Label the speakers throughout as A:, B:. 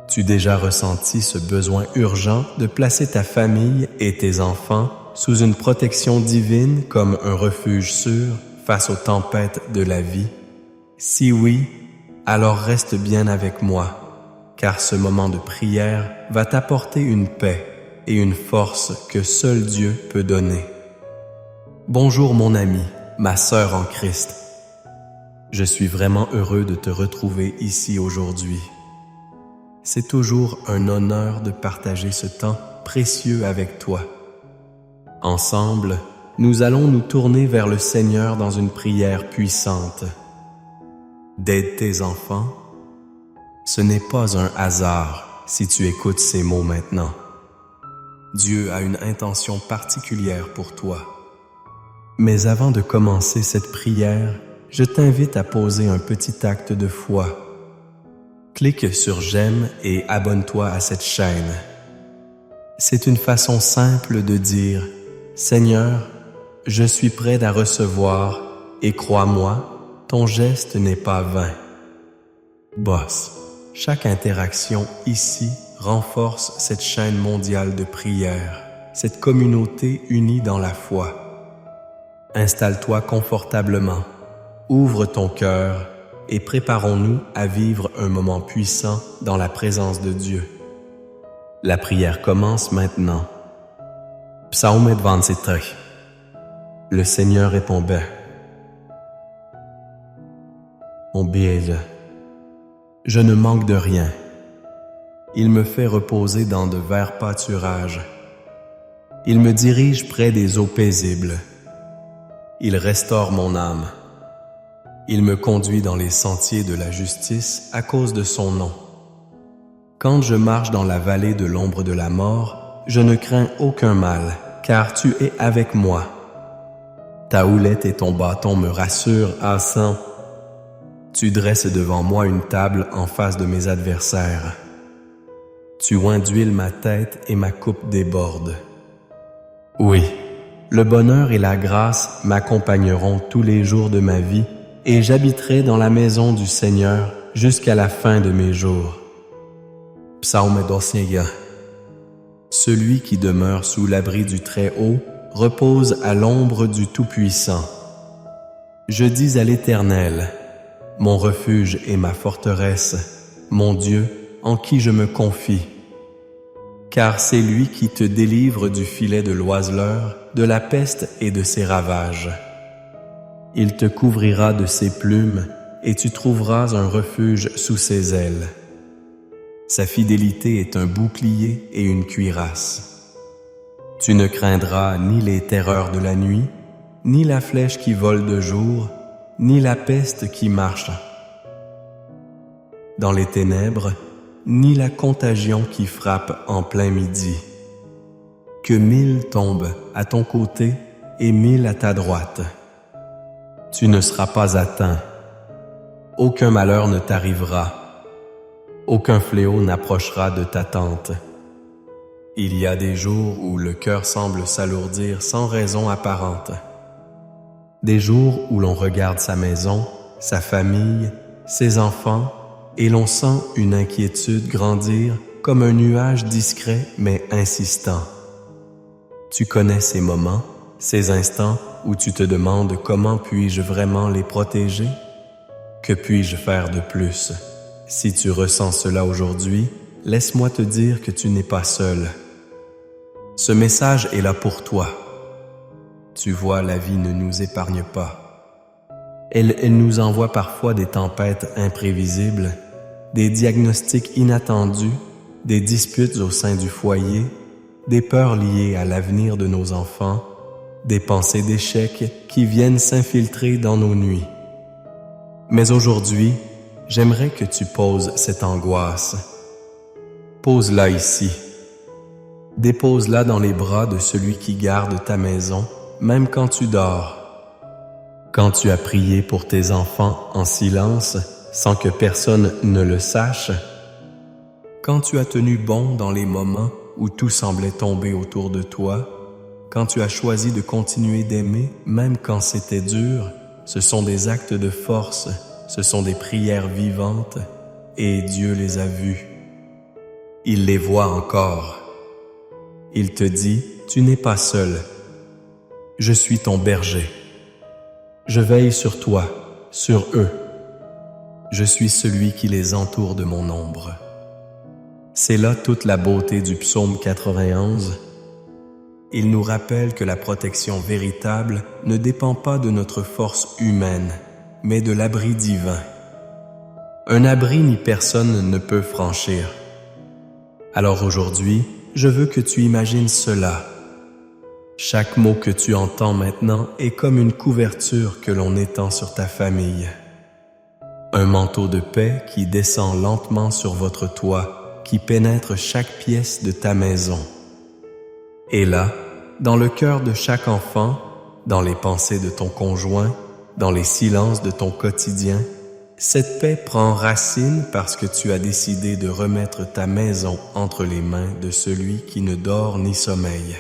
A: Tu déjà ressenti ce besoin urgent de placer ta famille et tes enfants sous une protection divine comme un refuge sûr face aux tempêtes de la vie? Si oui, alors reste bien avec moi, car ce moment de prière va t'apporter une paix et une force que seul Dieu peut donner. Bonjour mon ami, ma sœur en Christ. Je suis vraiment heureux de te retrouver ici aujourd'hui. C'est toujours un honneur de partager ce temps précieux avec toi. Ensemble, nous allons nous tourner vers le Seigneur dans une prière puissante. D'aider tes enfants, ce n'est pas un hasard si tu écoutes ces mots maintenant. Dieu a une intention particulière pour toi. Mais avant de commencer cette prière, je t'invite à poser un petit acte de foi. Clique sur j'aime et abonne-toi à cette chaîne. C'est une façon simple de dire « Seigneur, je suis prêt à recevoir et crois-moi, ton geste n'est pas vain. » Boss, chaque interaction ici renforce cette chaîne mondiale de prière, cette communauté unie dans la foi. Installe-toi confortablement, ouvre ton cœur et préparons-nous à vivre un moment puissant dans la présence de Dieu. La prière commence maintenant. Psaume 23. Le Seigneur est ton bien. Mon bien, je ne manque de rien. Il me fait reposer dans de verts pâturages. Il me dirige près des eaux paisibles. Il restaure mon âme. Il me conduit dans les sentiers de la justice à cause de son nom. Quand je marche dans la vallée de l'ombre de la mort, je ne crains aucun mal, car tu es avec moi. Ta houlette et ton bâton me rassurent à sang. Tu dresses devant moi une table en face de mes adversaires. Tu oins d'huile ma tête et ma coupe déborde. Oui, le bonheur et la grâce m'accompagneront tous les jours de ma vie, et j'habiterai dans la maison du Seigneur jusqu'à la fin de mes jours. Psaume 21. Celui qui demeure sous l'abri du Très-Haut repose à l'ombre du Tout-Puissant. Je dis à l'Éternel, mon refuge et ma forteresse, mon Dieu, en qui je me confie. Car c'est lui qui te délivre du filet de l'oiseleur, de la peste et de ses ravages. Il te couvrira de ses plumes, et tu trouveras un refuge sous ses ailes. Sa fidélité est un bouclier et une cuirasse. Tu ne craindras ni les terreurs de la nuit, ni la flèche qui vole de jour, ni la peste qui marche dans les ténèbres, ni la contagion qui frappe en plein midi. Que 1000 tombent à ton côté et 1000 à ta droite. Tu ne seras pas atteint. Aucun malheur ne t'arrivera. Aucun fléau n'approchera de ta tente. Il y a des jours où le cœur semble s'alourdir sans raison apparente. Des jours où l'on regarde sa maison, sa famille, ses enfants, et l'on sent une inquiétude grandir comme un nuage discret mais insistant. Tu connais ces moments, ces instants où tu te demandes comment puis-je vraiment les protéger? Que puis-je faire de plus? Si tu ressens cela aujourd'hui, laisse-moi te dire que tu n'es pas seul. Ce message est là pour toi. Tu vois, la vie ne nous épargne pas. Elle nous envoie parfois des tempêtes imprévisibles, des diagnostics inattendus, des disputes au sein du foyer, des peurs liées à l'avenir de nos enfants, des pensées d'échec qui viennent s'infiltrer dans nos nuits. Mais aujourd'hui, j'aimerais que tu poses cette angoisse. Pose-la ici. Dépose-la dans les bras de celui qui garde ta maison, même quand tu dors. Quand tu as prié pour tes enfants en silence, sans que personne ne le sache, quand tu as tenu bon dans les moments où tout semblait tomber autour de toi, quand tu as choisi de continuer d'aimer même quand c'était dur, ce sont des actes de force, ce sont des prières vivantes et Dieu les a vues. Il les voit encore. Il te dit, tu n'es pas seul. Je suis ton berger. Je veille sur toi, sur eux. Je suis celui qui les entoure de mon ombre. C'est là toute la beauté du psaume 91. Il nous rappelle que la protection véritable ne dépend pas de notre force humaine, mais de l'abri divin. Un abri ni personne ne peut franchir. Alors aujourd'hui, je veux que tu imagines cela. Chaque mot que tu entends maintenant est comme une couverture que l'on étend sur ta famille. Un manteau de paix qui descend lentement sur votre toit, qui pénètre chaque pièce de ta maison. Et là, dans le cœur de chaque enfant, dans les pensées de ton conjoint, dans les silences de ton quotidien, cette paix prend racine parce que tu as décidé de remettre ta maison entre les mains de celui qui ne dort ni sommeille.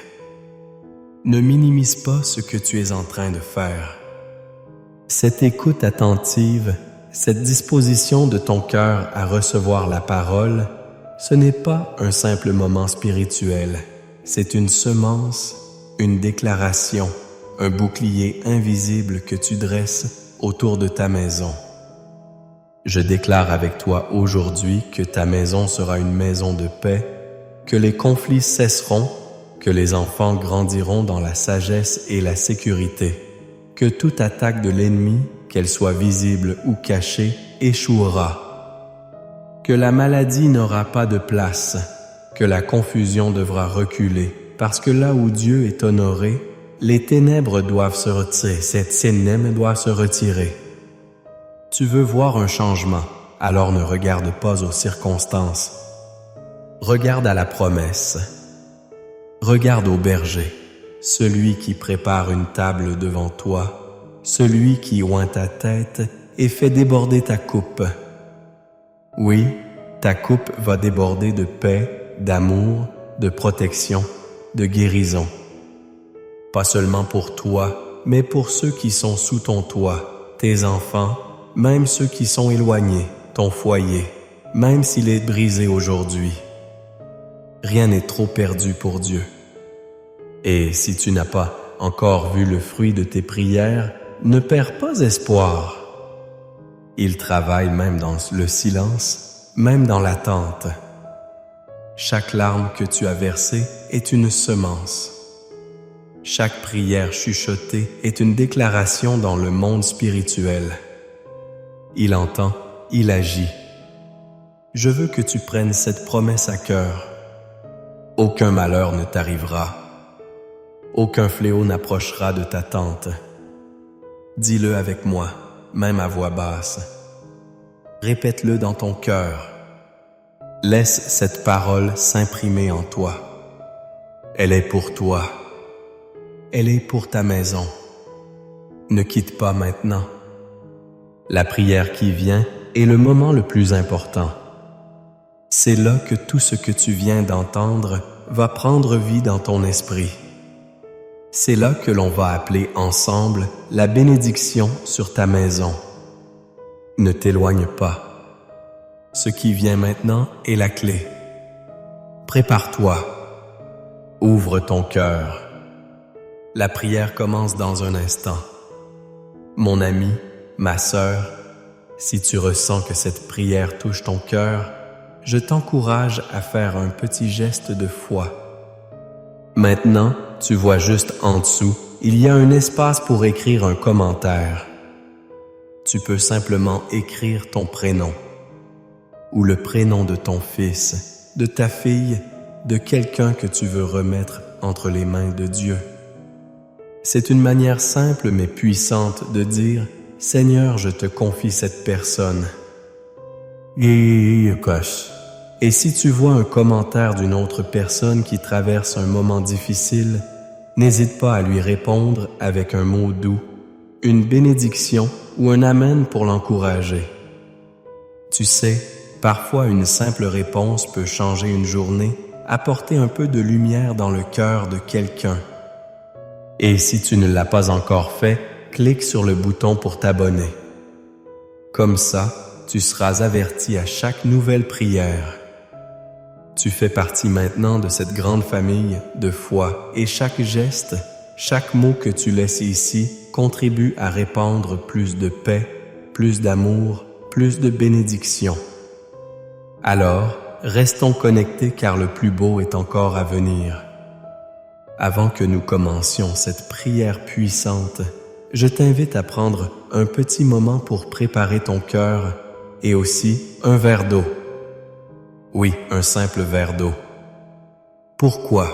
A: Ne minimise pas ce que tu es en train de faire. Cette écoute attentive, cette disposition de ton cœur à recevoir la parole, ce n'est pas un simple moment spirituel, c'est une semence, une déclaration, un bouclier invisible que tu dresses autour de ta maison. Je déclare avec toi aujourd'hui que ta maison sera une maison de paix, que les conflits cesseront, que les enfants grandiront dans la sagesse et la sécurité, que toute attaque de l'ennemi, qu'elle soit visible ou cachée, échouera, que la maladie n'aura pas de place, que la confusion devra reculer, parce que là où Dieu est honoré, les ténèbres doivent se retirer, cette ténèbres doivent se retirer. Tu veux voir un changement, alors ne regarde pas aux circonstances. Regarde à la promesse. Regarde au berger, celui qui prépare une table devant toi, celui qui oint ta tête et fait déborder ta coupe. Oui, ta coupe va déborder de paix, d'amour, de protection, de guérison. Pas seulement pour toi, mais pour ceux qui sont sous ton toit, tes enfants, même ceux qui sont éloignés, ton foyer, même s'il est brisé aujourd'hui. Rien n'est trop perdu pour Dieu. Et si tu n'as pas encore vu le fruit de tes prières, ne perds pas espoir. Il travaille même dans le silence, même dans l'attente. Chaque larme que tu as versée est une semence. Chaque prière chuchotée est une déclaration dans le monde spirituel. Il entend, il agit. Je veux que tu prennes cette promesse à cœur. Aucun malheur ne t'arrivera. Aucun fléau n'approchera de ta tente. Dis-le avec moi, même à voix basse. Répète-le dans ton cœur. Laisse cette parole s'imprimer en toi. Elle est pour toi. Elle est pour ta maison. Ne quitte pas maintenant. La prière qui vient est le moment le plus important. C'est là que tout ce que tu viens d'entendre va prendre vie dans ton esprit. C'est là que l'on va appeler ensemble la bénédiction sur ta maison. Ne t'éloigne pas. Ce qui vient maintenant est la clé. Prépare-toi. Ouvre ton cœur. La prière commence dans un instant. Mon ami, ma sœur, si tu ressens que cette prière touche ton cœur, je t'encourage à faire un petit geste de foi. Maintenant, tu vois juste en dessous, il y a un espace pour écrire un commentaire. Tu peux simplement écrire ton prénom ou le prénom de ton fils, de ta fille, de quelqu'un que tu veux remettre entre les mains de Dieu. C'est une manière simple mais puissante de dire « Seigneur, je te confie cette personne. » Et si tu vois un commentaire d'une autre personne qui traverse un moment difficile, n'hésite pas à lui répondre avec un mot doux, une bénédiction ou un amen pour l'encourager. Tu sais, parfois une simple réponse peut changer une journée, apporter un peu de lumière dans le cœur de quelqu'un. Et si tu ne l'as pas encore fait, clique sur le bouton pour t'abonner. Comme ça, tu seras averti à chaque nouvelle prière. Tu fais partie maintenant de cette grande famille de foi et chaque geste, chaque mot que tu laisses ici contribue à répandre plus de paix, plus d'amour, plus de bénédiction. Alors, restons connectés car le plus beau est encore à venir. Avant que nous commencions cette prière puissante, je t'invite à prendre un petit moment pour préparer ton cœur et aussi un verre d'eau. Oui, un simple verre d'eau. Pourquoi?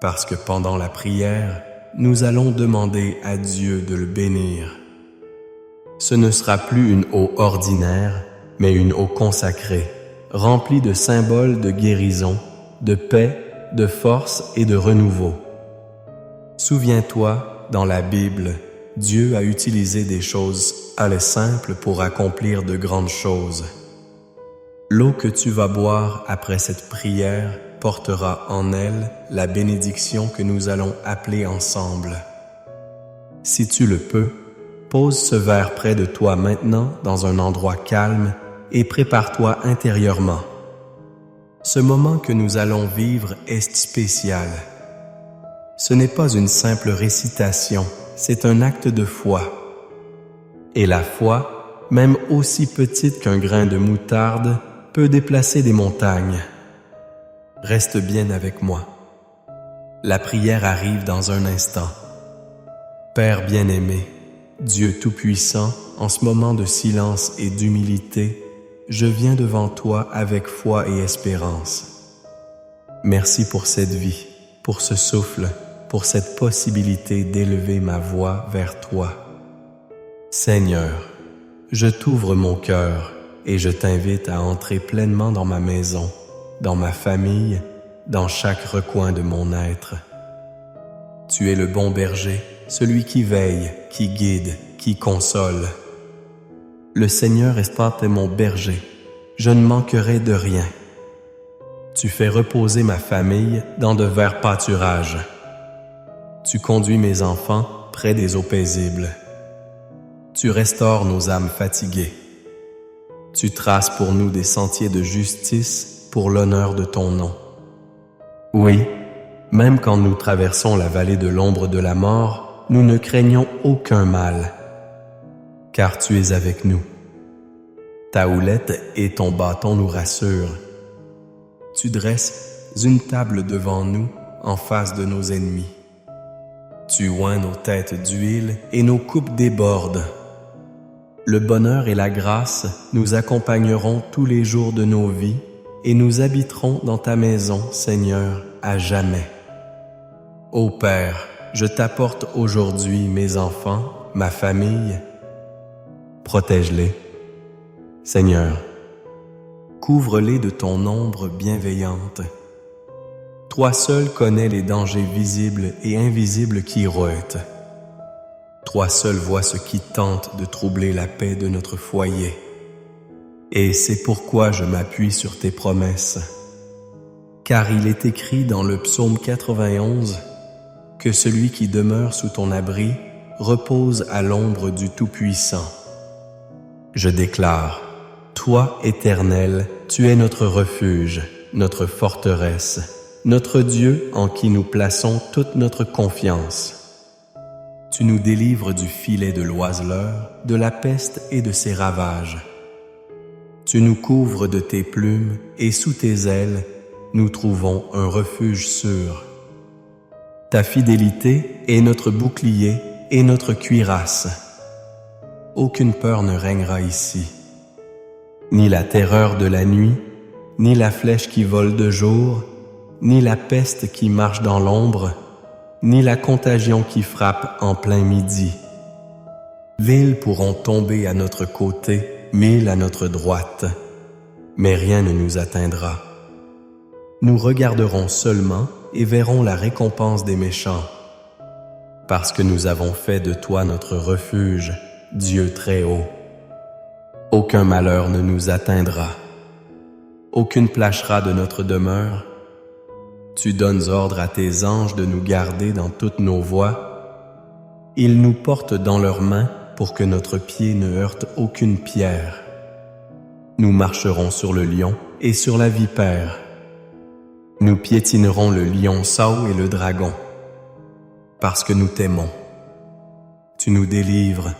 A: Parce que pendant la prière, nous allons demander à Dieu de le bénir. Ce ne sera plus une eau ordinaire, mais une eau consacrée, remplie de symboles de guérison, de paix, de force et de renouveau. Souviens-toi, dans la Bible, Dieu a utilisé des choses simples pour accomplir de grandes choses. L'eau que tu vas boire après cette prière portera en elle la bénédiction que nous allons appeler ensemble. Si tu le peux, pose ce verre près de toi maintenant dans un endroit calme et prépare-toi intérieurement. Ce moment que nous allons vivre est spécial. Ce n'est pas une simple récitation, c'est un acte de foi. Et la foi, même aussi petite qu'un grain de moutarde, peut déplacer des montagnes. Reste bien avec moi. La prière arrive dans un instant. Père bien-aimé, Dieu Tout-Puissant, en ce moment de silence et d'humilité, je viens devant toi avec foi et espérance. Merci pour cette vie, pour ce souffle, pour cette possibilité d'élever ma voix vers toi. Seigneur, je t'ouvre mon cœur et je t'invite à entrer pleinement dans ma maison, dans ma famille, dans chaque recoin de mon être. Tu es le bon berger, celui qui veille, qui guide, qui console. Le Seigneur est mon berger, je ne manquerai de rien. Tu fais reposer ma famille dans de verts pâturages. Tu conduis mes enfants près des eaux paisibles. Tu restaures nos âmes fatiguées. Tu traces pour nous des sentiers de justice pour l'honneur de ton nom. Oui, même quand nous traversons la vallée de l'ombre de la mort, nous ne craignons aucun mal, car tu es avec nous. Ta houlette et ton bâton nous rassurent. Tu dresses une table devant nous en face de nos ennemis. Tu oins nos têtes d'huile et nos coupes débordent. Le bonheur et la grâce nous accompagneront tous les jours de nos vies et nous habiterons dans ta maison, Seigneur, à jamais. Ô Père, je t'apporte aujourd'hui mes enfants, ma famille. Protège-les. Seigneur, couvre-les de ton ombre bienveillante. Toi seul connais les dangers visibles et invisibles qui rôtent. Toi seul vois ce qui tente de troubler la paix de notre foyer. Et c'est pourquoi je m'appuie sur tes promesses. Car il est écrit dans le psaume 91 que celui qui demeure sous ton abri repose à l'ombre du Tout-Puissant. Je déclare, toi, Éternel, tu es notre refuge, notre forteresse, notre Dieu en qui nous plaçons toute notre confiance. Tu nous délivres du filet de l'oiseleur, de la peste et de ses ravages. Tu nous couvres de tes plumes et sous tes ailes, nous trouvons un refuge sûr. Ta fidélité est notre bouclier et notre cuirasse. Aucune peur ne régnera ici. Ni la terreur de la nuit, ni la flèche qui vole de jour, ni la peste qui marche dans l'ombre, ni la contagion qui frappe en plein midi. 1000 pourront tomber à notre côté, 1000 à notre droite, mais rien ne nous atteindra. Nous regarderons seulement et verrons la récompense des méchants, parce que nous avons fait de toi notre refuge, Dieu très haut. Aucun malheur ne nous atteindra, aucune plâchera de notre demeure. Tu donnes ordre à tes anges de nous garder dans toutes nos voies. Ils nous portent dans leurs mains pour que notre pied ne heurte aucune pierre. Nous marcherons sur le lion et sur la vipère. Nous piétinerons le lion Saul et le dragon, parce que nous t'aimons. Tu nous délivres.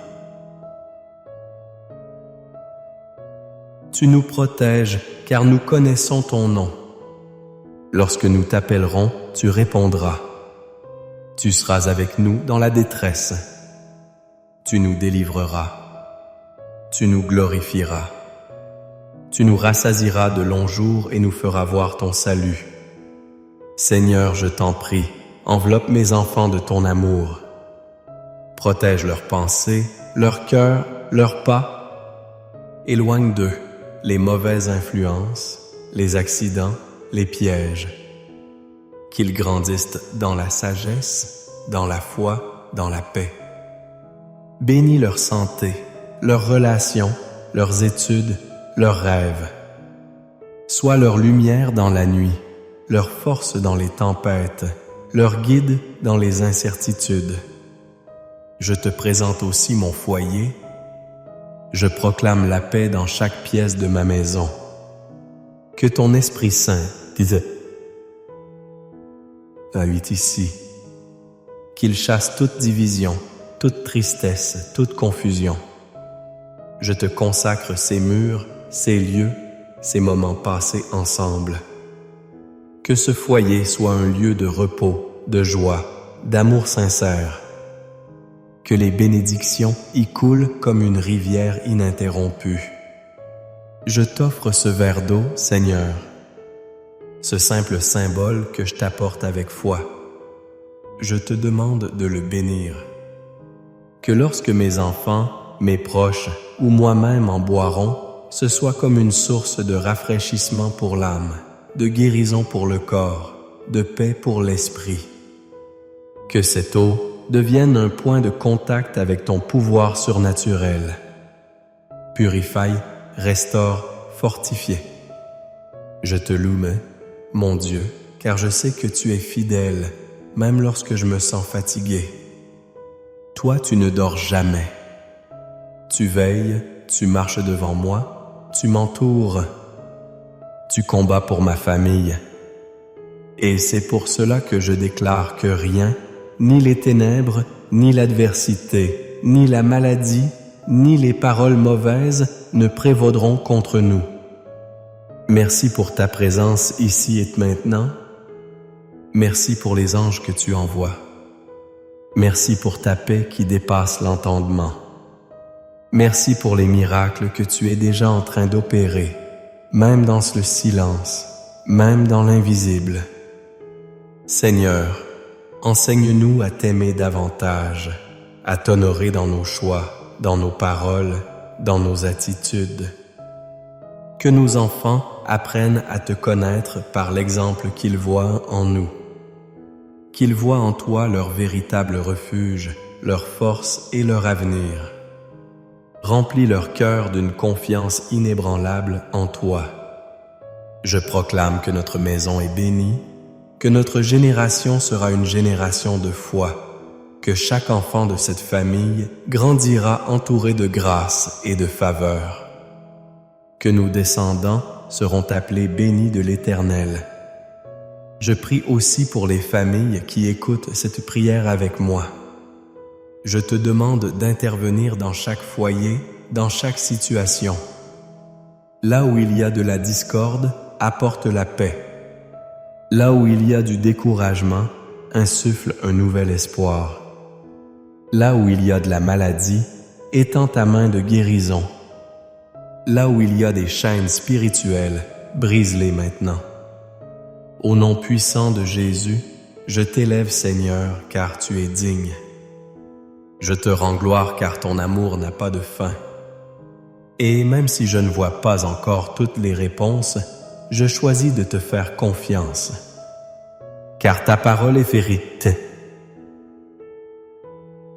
A: Tu nous protèges, car nous connaissons ton nom. Lorsque nous t'appellerons, tu répondras. Tu seras avec nous dans la détresse. Tu nous délivreras. Tu nous glorifieras. Tu nous rassasieras de longs jours et nous feras voir ton salut. Seigneur, je t'en prie, enveloppe mes enfants de ton amour. Protège leurs pensées, leur cœur, leurs pas. Éloigne d'eux les mauvaises influences, les accidents, les pièges. Qu'ils grandissent dans la sagesse, dans la foi, dans la paix. Bénis leur santé, leurs relations, leurs études, leurs rêves. Sois leur lumière dans la nuit, leur force dans les tempêtes, leur guide dans les incertitudes. Je te présente aussi mon foyer. Je proclame la paix dans chaque pièce de ma maison. Que ton Esprit Saint habite ici. Qu'il chasse toute division, toute tristesse, toute confusion. Je te consacre ces murs, ces lieux, ces moments passés ensemble. Que ce foyer soit un lieu de repos, de joie, d'amour sincère. Que les bénédictions y coulent comme une rivière ininterrompue. Je t'offre ce verre d'eau, Seigneur, ce simple symbole que je t'apporte avec foi. Je te demande de le bénir. Que lorsque mes enfants, mes proches ou moi-même en boiront, ce soit comme une source de rafraîchissement pour l'âme, de guérison pour le corps, de paix pour l'esprit. Que cette eau devienne un point de contact avec ton pouvoir surnaturel. Purifie, restaure, fortifie. Je te loue, mon Dieu, car je sais que tu es fidèle, même lorsque je me sens fatigué. Toi, tu ne dors jamais. Tu veilles, tu marches devant moi, tu m'entoures. Tu combats pour ma famille. Et c'est pour cela que je déclare que rien, ni les ténèbres, ni l'adversité, ni la maladie, ni les paroles mauvaises ne prévaudront contre nous. Merci pour ta présence ici et maintenant. Merci pour les anges que tu envoies. Merci pour ta paix qui dépasse l'entendement. Merci pour les miracles que tu es déjà en train d'opérer, même dans le silence, même dans l'invisible. Seigneur, enseigne-nous à t'aimer davantage, à t'honorer dans nos choix, dans nos paroles, dans nos attitudes. Que nos enfants apprennent à te connaître par l'exemple qu'ils voient en nous. Qu'ils voient en toi leur véritable refuge, leur force et leur avenir. Remplis leur cœur d'une confiance inébranlable en toi. Je proclame que notre maison est bénie, que notre génération sera une génération de foi, que chaque enfant de cette famille grandira entouré de grâce et de faveur, que nos descendants seront appelés bénis de l'Éternel. Je prie aussi pour les familles qui écoutent cette prière avec moi. Je te demande d'intervenir dans chaque foyer, dans chaque situation. Là où il y a de la discorde, apporte la paix. Là où il y a du découragement, insuffle un nouvel espoir. Là où il y a de la maladie, étends ta main de guérison. Là où il y a des chaînes spirituelles, brise-les maintenant. Au nom puissant de Jésus, je t'élève, Seigneur, car tu es digne. Je te rends gloire car ton amour n'a pas de fin. Et même si je ne vois pas encore toutes les réponses, je choisis de te faire confiance. Car ta parole est vérité.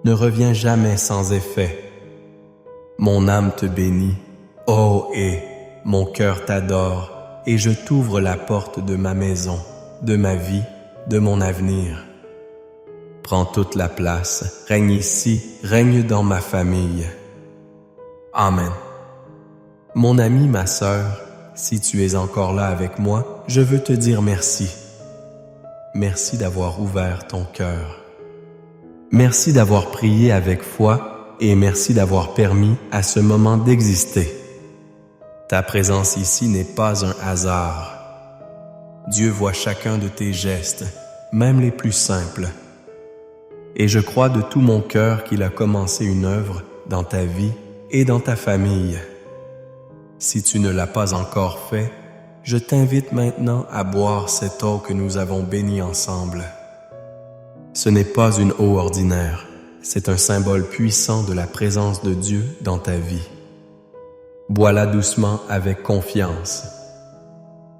A: Ne reviens jamais sans effet. Mon âme te bénit, et mon cœur t'adore, et je t'ouvre la porte de ma maison, de ma vie, de mon avenir. Prends toute la place, règne ici, règne dans ma famille. Amen. Mon ami, ma sœur, si tu es encore là avec moi, je veux te dire merci. merci d'avoir ouvert ton cœur. Merci d'avoir prié avec foi et merci d'avoir permis à ce moment d'exister. Ta présence ici n'est pas un hasard. Dieu voit chacun de tes gestes, même les plus simples. Et je crois de tout mon cœur qu'il a commencé une œuvre dans ta vie et dans ta famille. Si tu ne l'as pas encore fait, je t'invite maintenant à boire cette eau que nous avons bénie ensemble. Ce n'est pas une eau ordinaire, c'est un symbole puissant de la présence de Dieu dans ta vie. Bois-la doucement avec confiance.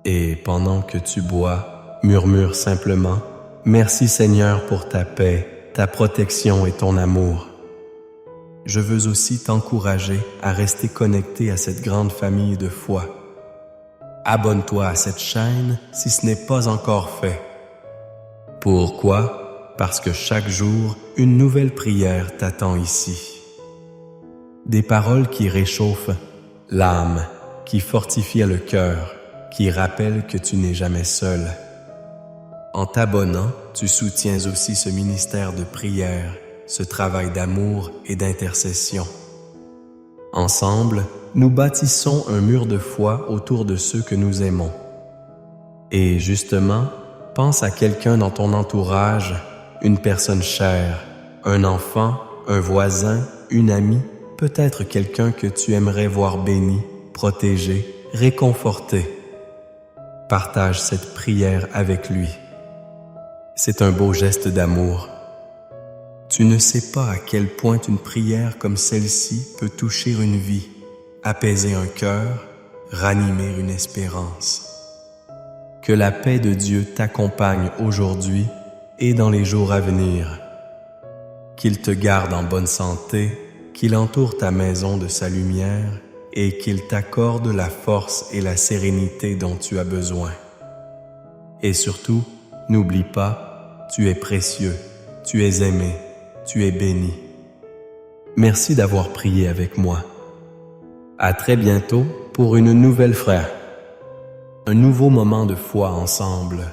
A: Et pendant que tu bois, murmure simplement « Merci Seigneur pour ta paix, ta protection et ton amour. » Je veux aussi t'encourager à rester connecté à cette grande famille de foi. Abonne-toi à cette chaîne si ce n'est pas encore fait. Pourquoi? Parce que chaque jour, une nouvelle prière t'attend ici. Des paroles qui réchauffent l'âme, qui fortifient le cœur, qui rappellent que tu n'es jamais seul. En t'abonnant, tu soutiens aussi ce ministère de prière, ce travail d'amour et d'intercession. Ensemble, nous bâtissons un mur de foi autour de ceux que nous aimons. Et justement, pense à quelqu'un dans ton entourage, une personne chère, un enfant, un voisin, une amie, peut-être quelqu'un que tu aimerais voir béni, protégé, réconforté. Partage cette prière avec lui. C'est un beau geste d'amour. Tu ne sais pas à quel point une prière comme celle-ci peut toucher une vie, apaiser un cœur, ranimer une espérance. Que la paix de Dieu t'accompagne aujourd'hui et dans les jours à venir. Qu'il te garde en bonne santé, qu'il entoure ta maison de sa lumière et qu'il t'accorde la force et la sérénité dont tu as besoin. Et surtout, n'oublie pas, tu es précieux, tu es aimé, tu es béni. Merci d'avoir prié avec moi. À très bientôt pour une nouvelle frère. Un nouveau moment de foi ensemble.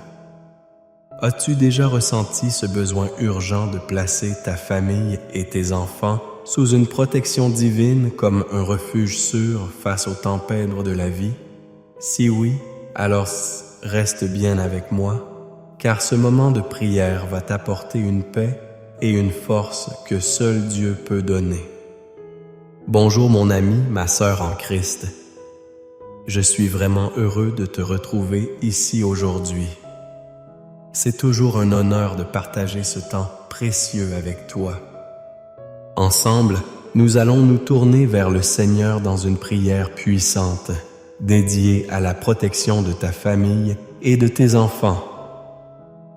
A: As-tu déjà ressenti ce besoin urgent de placer ta famille et tes enfants sous une protection divine comme un refuge sûr face aux tempêtes de la vie? Si oui, alors reste bien avec moi, car ce moment de prière va t'apporter une paix et une force que seul Dieu peut donner. Bonjour mon ami, ma sœur en Christ. Je suis vraiment heureux de te retrouver ici aujourd'hui. C'est toujours un honneur de partager ce temps précieux avec toi. Ensemble, nous allons nous tourner vers le Seigneur dans une prière puissante, dédiée à la protection de ta famille et de tes enfants.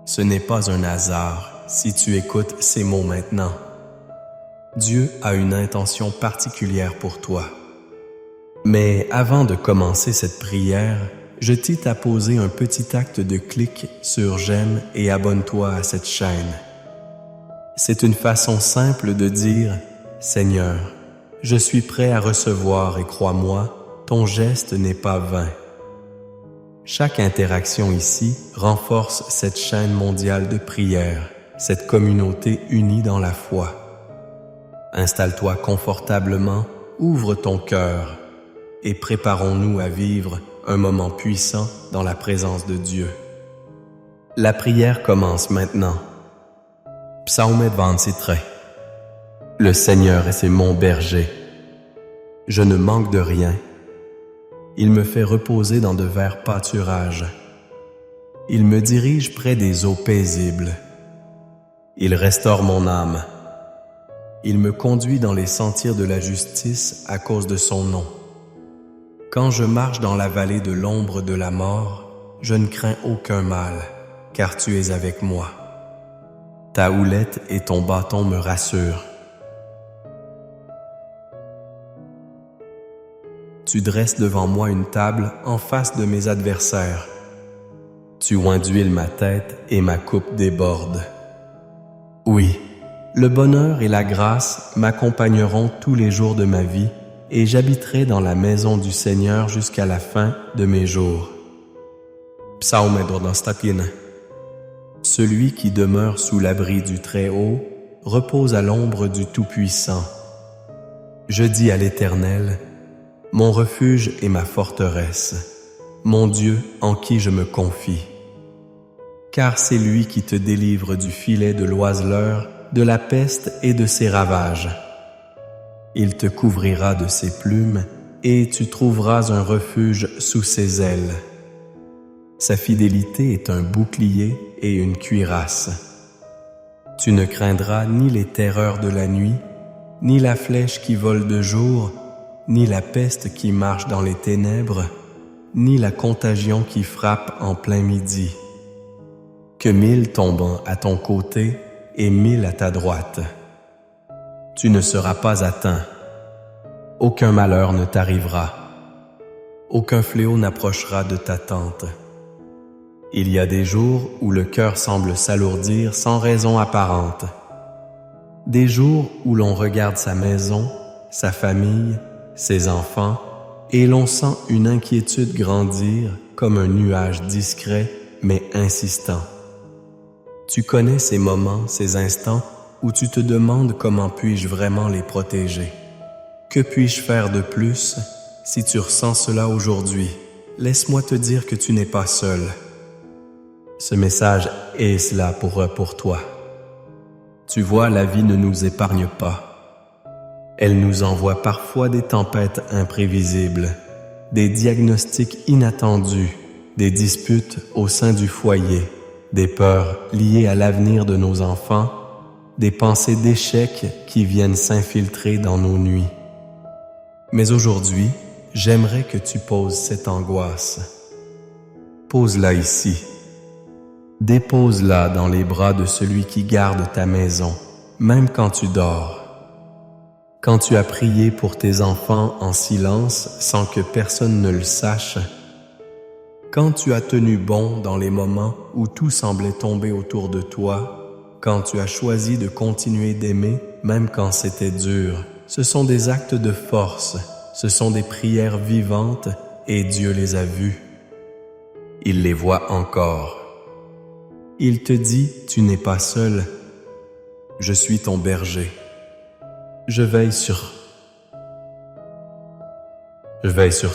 A: Ce n'est pas un hasard si tu écoutes ces mots maintenant. Dieu a une intention particulière pour toi. Mais avant de commencer cette prière, je t'invite à poser un petit acte de clic sur j'aime et abonne-toi à cette chaîne. C'est une façon simple de dire « Seigneur, je suis prêt à recevoir et crois-moi, ton geste n'est pas vain. » Chaque interaction ici renforce cette chaîne mondiale de prière, cette communauté unie dans la foi. Installe-toi confortablement, ouvre ton cœur et préparons-nous à vivre un moment puissant dans la présence de Dieu. La prière commence maintenant. Psaume 23. Le Seigneur est mon berger. Je ne manque de rien. Il me fait reposer dans de verts pâturages. Il me dirige près des eaux paisibles. Il restaure mon âme. Il me conduit dans les sentiers de la justice à cause de son nom. Quand je marche dans la vallée de l'ombre de la mort, je ne crains aucun mal, car tu es avec moi. Ta houlette et ton bâton me rassurent. Tu dresses devant moi une table en face de mes adversaires. Tu oins d'huile ma tête et ma coupe déborde. Oui, le bonheur et la grâce m'accompagneront tous les jours de ma vie et j'habiterai dans la maison du Seigneur jusqu'à la fin de mes jours. Psaume 21. Celui qui demeure sous l'abri du Très-Haut repose à l'ombre du Tout-Puissant. Je dis à l'Éternel, mon refuge et ma forteresse, mon Dieu en qui je me confie. Car c'est lui qui te délivre du filet de l'oiseleur, de la peste et de ses ravages. Il te couvrira de ses plumes et tu trouveras un refuge sous ses ailes. Sa fidélité est un bouclier et une cuirasse. Tu ne craindras ni les terreurs de la nuit, ni la flèche qui vole de jour, ni la peste qui marche dans les ténèbres, ni la contagion qui frappe en plein midi. Que 1000 tombent à ton côté et 1000 à ta droite. Tu ne seras pas atteint. Aucun malheur ne t'arrivera. Aucun fléau n'approchera de ta tente. Il y a des jours où le cœur semble s'alourdir sans raison apparente. Des jours où l'on regarde sa maison, sa famille, ses enfants, et l'on sent une inquiétude grandir comme un nuage discret mais insistant. Tu connais ces moments, ces instants où tu te demandes comment puis-je vraiment les protéger. Que puis-je faire de plus? Si tu ressens cela aujourd'hui, laisse-moi te dire que tu n'es pas seul. Ce message est là pour toi. Tu vois, la vie ne nous épargne pas. Elle nous envoie parfois des tempêtes imprévisibles, des diagnostics inattendus, des disputes au sein du foyer, des peurs liées à l'avenir de nos enfants, des pensées d'échec qui viennent s'infiltrer dans nos nuits. Mais aujourd'hui, j'aimerais que tu poses cette angoisse. Pose-la ici. Dépose-la dans les bras de celui qui garde ta maison, même quand tu dors. Quand tu as prié pour tes enfants en silence sans que personne ne le sache, quand tu as tenu bon dans les moments où tout semblait tomber autour de toi, quand tu as choisi de continuer d'aimer même quand c'était dur, ce sont des actes de force, ce sont des prières vivantes et Dieu les a vues. Il les voit encore. Il te dit, tu n'es pas seul, je suis ton berger. Je veille sur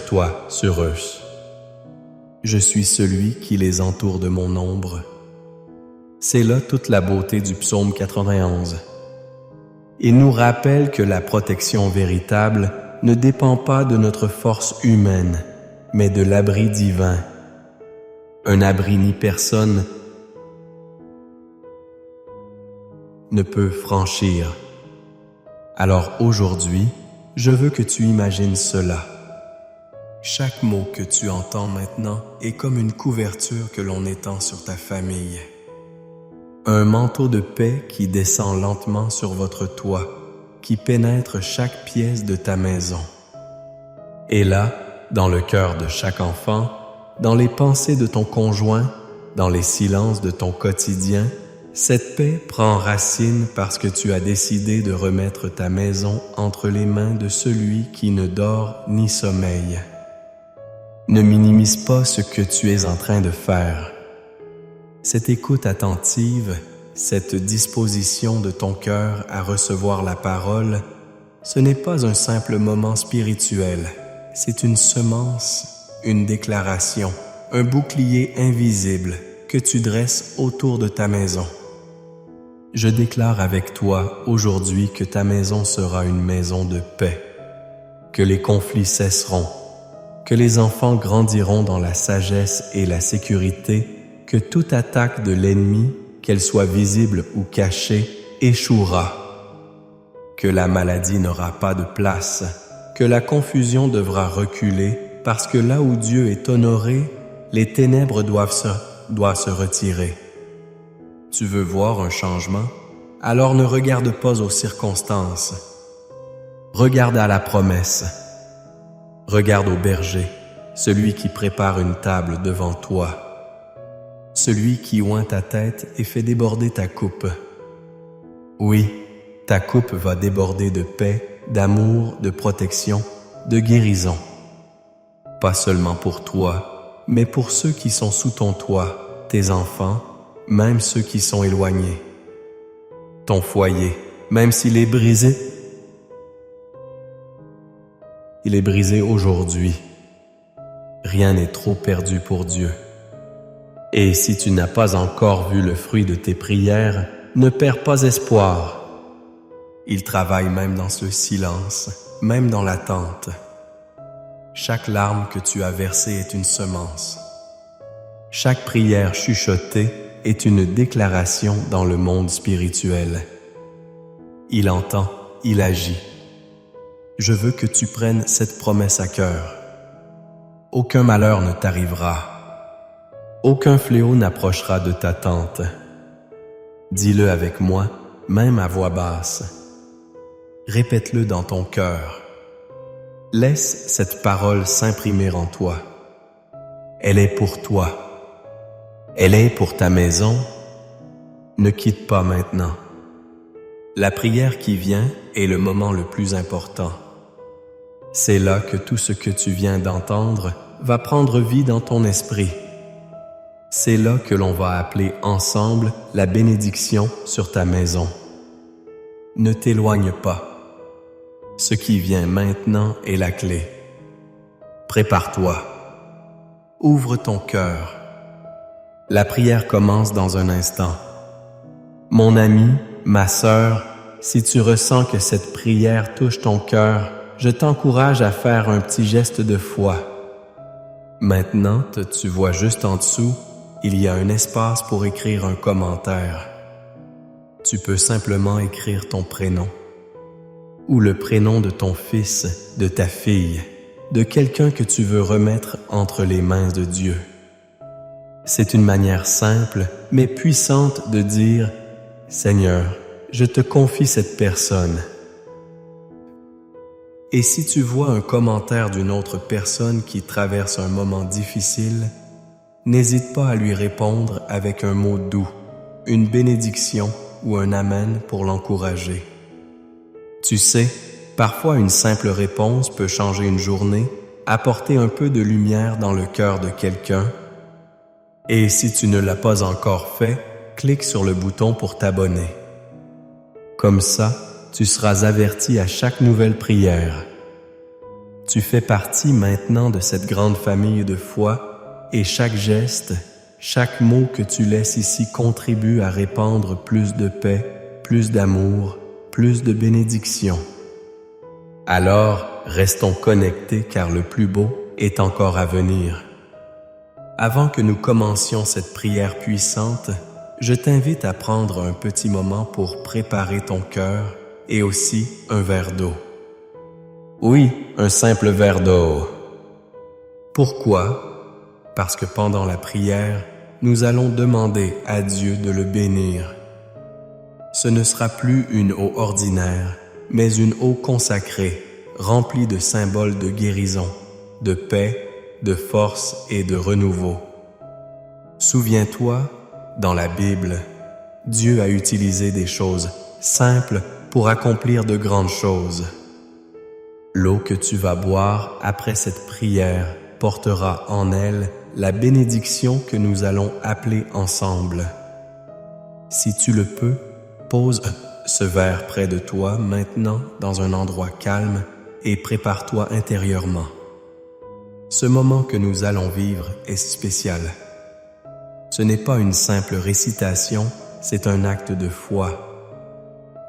A: toi, sur eux. Je suis celui qui les entoure de mon ombre. C'est là toute la beauté du psaume 91. Il nous rappelle que la protection véritable ne dépend pas de notre force humaine, mais de l'abri divin. Un abri ni personne ne peut franchir. Alors aujourd'hui, je veux que tu imagines cela. Chaque mot que tu entends maintenant est comme une couverture que l'on étend sur ta famille. Un manteau de paix qui descend lentement sur votre toit, qui pénètre chaque pièce de ta maison. Et là, dans le cœur de chaque enfant, dans les pensées de ton conjoint, dans les silences de ton quotidien, cette paix prend racine parce que tu as décidé de remettre ta maison entre les mains de celui qui ne dort ni sommeille. Ne minimise pas ce que tu es en train de faire. Cette écoute attentive, cette disposition de ton cœur à recevoir la parole, ce n'est pas un simple moment spirituel, c'est une semence, une déclaration, un bouclier invisible que tu dresses autour de ta maison. Je déclare avec toi aujourd'hui que ta maison sera une maison de paix, que les conflits cesseront, que les enfants grandiront dans la sagesse et la sécurité, que toute attaque de l'ennemi, qu'elle soit visible ou cachée, échouera, que la maladie n'aura pas de place, que la confusion devra reculer, parce que là où Dieu est honoré, les ténèbres doivent se retirer. Tu veux voir un changement? Alors ne regarde pas aux circonstances. Regarde à la promesse. Regarde au berger, celui qui prépare une table devant toi. Celui qui oint ta tête et fait déborder ta coupe. Oui, ta coupe va déborder de paix, d'amour, de protection, de guérison. Pas seulement pour toi, mais pour ceux qui sont sous ton toit, tes enfants, même ceux qui sont éloignés. Ton foyer, même s'il est brisé, il est brisé aujourd'hui. Rien n'est trop perdu pour Dieu. Et si tu n'as pas encore vu le fruit de tes prières, ne perds pas espoir. Il travaille même dans ce silence, même dans l'attente. Chaque larme que tu as versée est une semence. Chaque prière chuchotée est une déclaration dans le monde spirituel. Il entend, il agit. Je veux que tu prennes cette promesse à cœur. Aucun malheur ne t'arrivera. Aucun fléau n'approchera de ta tente. Dis-le avec moi, même à voix basse. Répète-le dans ton cœur. Laisse cette parole s'imprimer en toi. Elle est pour toi. Elle est pour ta maison. Ne quitte pas maintenant. La prière qui vient est le moment le plus important. C'est là que tout ce que tu viens d'entendre va prendre vie dans ton esprit. C'est là que l'on va appeler ensemble la bénédiction sur ta maison. Ne t'éloigne pas. Ce qui vient maintenant est la clé. Prépare-toi. Ouvre ton cœur. La prière commence dans un instant. Mon ami, ma sœur, si tu ressens que cette prière touche ton cœur, je t'encourage à faire un petit geste de foi. Maintenant, tu vois juste en dessous, il y a un espace pour écrire un commentaire. Tu peux simplement écrire ton prénom ou le prénom de ton fils, de ta fille, de quelqu'un que tu veux remettre entre les mains de Dieu. C'est une manière simple mais puissante de dire « Seigneur, je te confie cette personne ». Et si tu vois un commentaire d'une autre personne qui traverse un moment difficile, n'hésite pas à lui répondre avec un mot doux, une bénédiction ou un amen pour l'encourager. Tu sais, parfois une simple réponse peut changer une journée, apporter un peu de lumière dans le cœur de quelqu'un. Et si tu ne l'as pas encore fait, clique sur le bouton pour t'abonner. Comme ça, tu seras averti à chaque nouvelle prière. Tu fais partie maintenant de cette grande famille de foi et chaque geste, chaque mot que tu laisses ici contribue à répandre plus de paix, plus d'amour, plus de bénédiction. Alors, restons connectés car le plus beau est encore à venir. Avant que nous commencions cette prière puissante, je t'invite à prendre un petit moment pour préparer ton cœur et aussi un verre d'eau. Oui, un simple verre d'eau. Pourquoi? Parce que pendant la prière, nous allons demander à Dieu de le bénir. Ce ne sera plus une eau ordinaire, mais une eau consacrée, remplie de symboles de guérison, de paix, de force et de renouveau. Souviens-toi, dans la Bible, Dieu a utilisé des choses simples pour accomplir de grandes choses. L'eau que tu vas boire après cette prière portera en elle la bénédiction que nous allons appeler ensemble. Si tu le peux, pose ce verre près de toi maintenant dans un endroit calme et prépare-toi intérieurement. Ce moment que nous allons vivre est spécial. Ce n'est pas une simple récitation, c'est un acte de foi.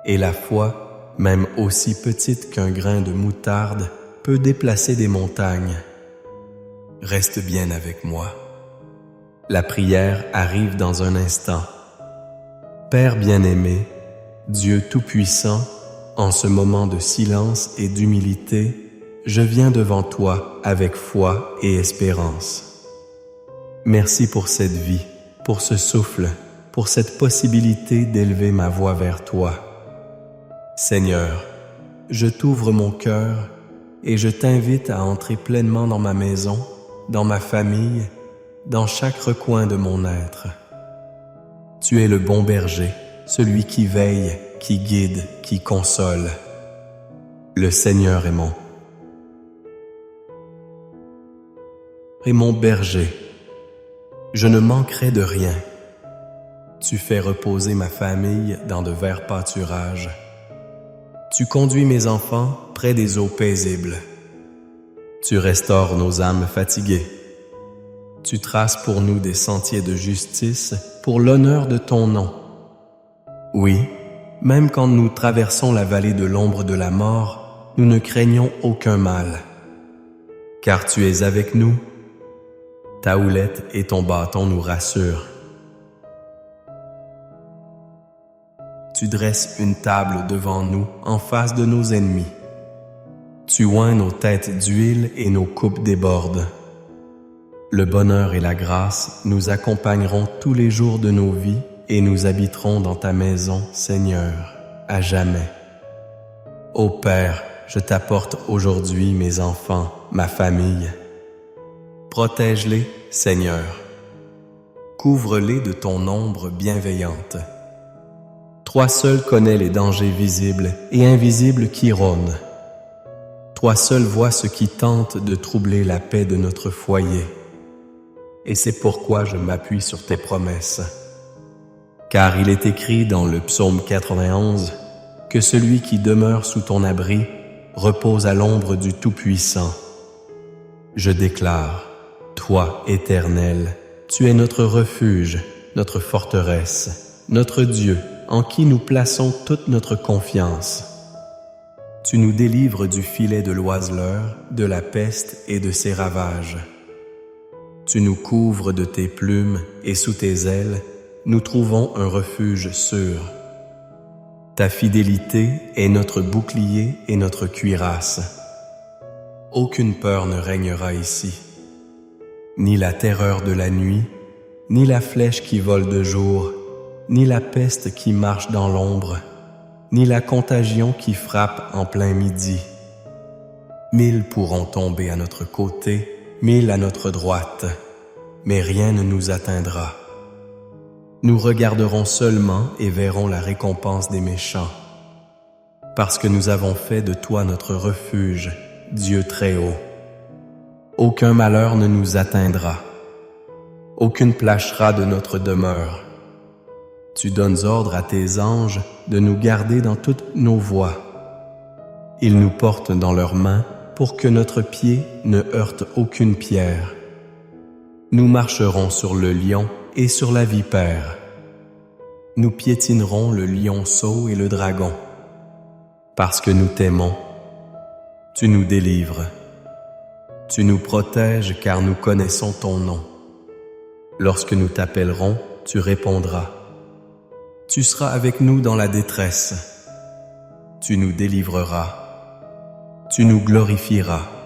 A: Et la foi, même aussi petite qu'un grain de moutarde, peut déplacer des montagnes. Reste bien avec moi. La prière arrive dans un instant. Père bien-aimé, Dieu Tout-Puissant, en ce moment de silence et d'humilité, je viens devant toi avec foi et espérance. Merci pour cette vie, pour ce souffle, pour cette possibilité d'élever ma voix vers toi. Seigneur, je t'ouvre mon cœur et je t'invite à entrer pleinement dans ma maison, dans ma famille, dans chaque recoin de mon être. Tu es le bon berger, celui qui veille, qui guide, qui console. Le Seigneur est mon berger. Je ne manquerai de rien. Tu fais reposer ma famille dans de verts pâturages. Tu conduis mes enfants près des eaux paisibles. Tu restaures nos âmes fatiguées. Tu traces pour nous des sentiers de justice pour l'honneur de ton nom. Oui, même quand nous traversons la vallée de l'ombre de la mort, nous ne craignons aucun mal. Car tu es avec nous. Ta houlette et ton bâton nous rassurent. Tu dresses une table devant nous en face de nos ennemis. Tu oins nos têtes d'huile et nos coupes débordent. Le bonheur et la grâce nous accompagneront tous les jours de nos vies et nous habiterons dans ta maison, Seigneur, à jamais. Ô Père, je t'apporte aujourd'hui mes enfants, ma famille. Protège-les, Seigneur. Couvre-les de ton ombre bienveillante. Toi seul connais les dangers visibles et invisibles qui rôdent. Toi seul vois ce qui tente de troubler la paix de notre foyer. Et c'est pourquoi je m'appuie sur tes promesses. Car il est écrit dans le psaume 91 que celui qui demeure sous ton abri repose à l'ombre du Tout-Puissant. Je déclare, toi, Éternel, tu es notre refuge, notre forteresse, notre Dieu, en qui nous plaçons toute notre confiance. Tu nous délivres du filet de l'oiseleur, de la peste et de ses ravages. Tu nous couvres de tes plumes et sous tes ailes, nous trouvons un refuge sûr. Ta fidélité est notre bouclier et notre cuirasse. Aucune peur ne régnera ici, ni la terreur de la nuit, ni la flèche qui vole de jour, ni la peste qui marche dans l'ombre, ni la contagion qui frappe en plein midi. 1000 pourront tomber à notre côté, 1000 à notre droite, mais rien ne nous atteindra. Nous regarderons seulement et verrons la récompense des méchants, parce que nous avons fait de toi notre refuge, Dieu très haut. Aucun malheur ne nous atteindra, aucune plâchera de notre demeure. Tu donnes ordre à tes anges de nous garder dans toutes nos voies. Ils nous portent dans leurs mains pour que notre pied ne heurte aucune pierre. Nous marcherons sur le lion et sur la vipère. Nous piétinerons le lionceau et le dragon. Parce que nous t'aimons, tu nous délivres. Tu nous protèges car nous connaissons ton nom. Lorsque nous t'appellerons, tu répondras. Tu seras avec nous dans la détresse. Tu nous délivreras. Tu nous glorifieras.